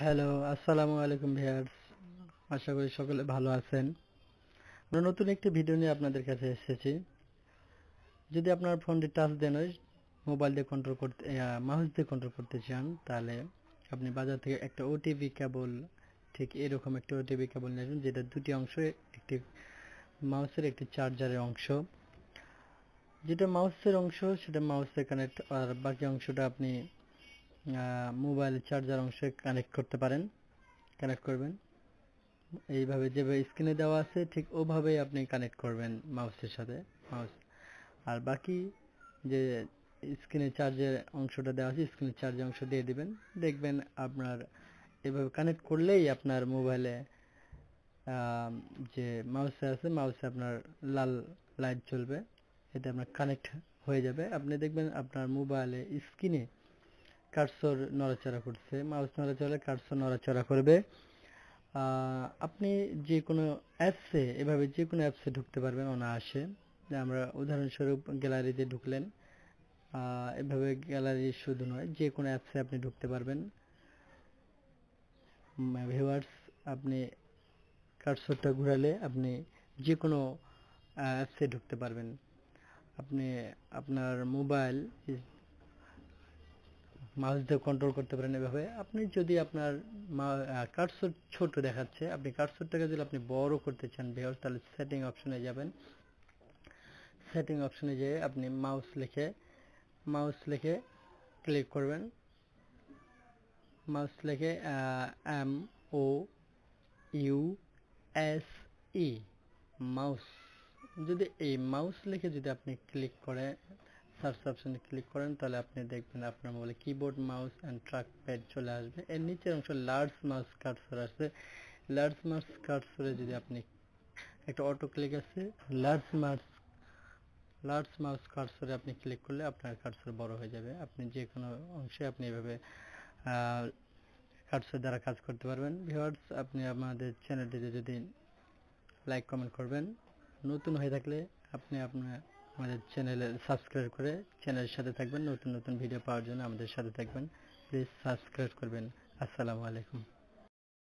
Hello, আসসালামু আলাইকুম viewers. আশা করি সকলে ভালো আছেন। আমরা নতুন একটি ভিডিও নিয়ে আপনাদের কাছে এসেছি। যদি আপনার ফোনটি টাচ দেন মোবাইল দিয়ে কন্ট্রোল করতে মাউস দিয়ে কন্ট্রোল করতে চান, তাহলে আপনি বাজার থেকে একটা ওটিভি কেবল, ঠিক এরকম একটা ওটিভি কেবল নিয়ে আসবেন, যেটা দুটি অংশ, একটি মাউসের একটি চার্জারের অংশ। যেটা মাউসের অংশ সেটা মাউসে কানেক্ট, আর বাকি অংশটা আপনি মোবাইলের চার্জার অংশে কানেক্ট করতে পারেন, কানেক্ট করবেন। এইভাবে যেভাবে স্ক্রিনে দেওয়া আছে ঠিক ওভাবেই আপনি কানেক্ট করবেন মাউসের সাথে। মাউস আর বাকি যে স্ক্রিনে চার্জের অংশটা দেওয়া আছে, স্ক্রিনে চার্জের অংশ দিয়ে দিবেন। দেখবেন আপনার এভাবে কানেক্ট করলেই আপনার মোবাইলে যে মাউসে আছে, মাউসে আপনার লাল লাইট জ্বলবে। এতে আপনার কানেক্ট হয়ে যাবে। আপনি দেখবেন আপনার মোবাইলে স্ক্রিনে কার্সর নড়াচড়া করছে, মাউস নড়াচড়া, কার্সর নড়াচড়া করবে। আপনি যে কোনো অ্যাপসে, এভাবে যে কোনো অ্যাপসে ঢুকতে পারবেন অনায়াসে। যে আমরা উদাহরণস্বরূপ গ্যালারিতে ঢুকলেন, এভাবে গ্যালারি শুধু নয়, যে কোনো অ্যাপসে আপনি ঢুকতে পারবেন। ভিউয়ার্স, আপনি কার্সরটা ঘোরালে আপনি যে কোনো অ্যাপসে ঢুকতে পারবেন। আপনি আপনার মোবাইল মাউস দিয়ে কন্ট্রোল করতে পারেন এভাবে। আপনি যদি আপনার কার্সর ছোট দেখাচ্ছে, আপনি কার্সরটাকে যদি আপনি বড় করতে চান ভিউয়ার্স, তাহলে সেটিং অপশনে যাবেন। সেটিং অপশনে যেয়ে আপনি মাউস লিখে ক্লিক করবেন। মাউস লিখে MOUSE, মাউস। যদি এই মাউস লিখে যদি আপনি ক্লিক করে সার্চ অপশনে ক্লিক করেন, তাহলে আপনি দেখবেন আপনার মোবাইলে keyboard, mouse and track pad চলে আসবে। এর নিচের অংশ লার্জ মাউস কার্সর আছে। লার্জ মাউস কার্সরে যদি আপনি একটা অটো ক্লিক আছে, লার্জ মাউস লার্জ মাউস কার্সরে আপনি ক্লিক করলে আপনার কার্সর বড় হয়ে যাবে। আপনি যে কোনো অংশে আপনি এভাবে কার্সর দ্বারা কাজ করতে পারবেন। ভিউয়ার্স, আপনি আমাদের চ্যানেলটিতে যদি লাইক কমেন্ট করবেন, নতুন হয়ে থাকলে আপনি আমাদের চ্যানেলে সাবস্ক্রাইব করে চ্যানেলের সাথে থাকবেন। নতুন নতুন ভিডিও পাওয়ার জন্য আমাদের সাথে থাকবেন। প্লিজ সাবস্ক্রাইব করবেন। আসসালামু আলাইকুম।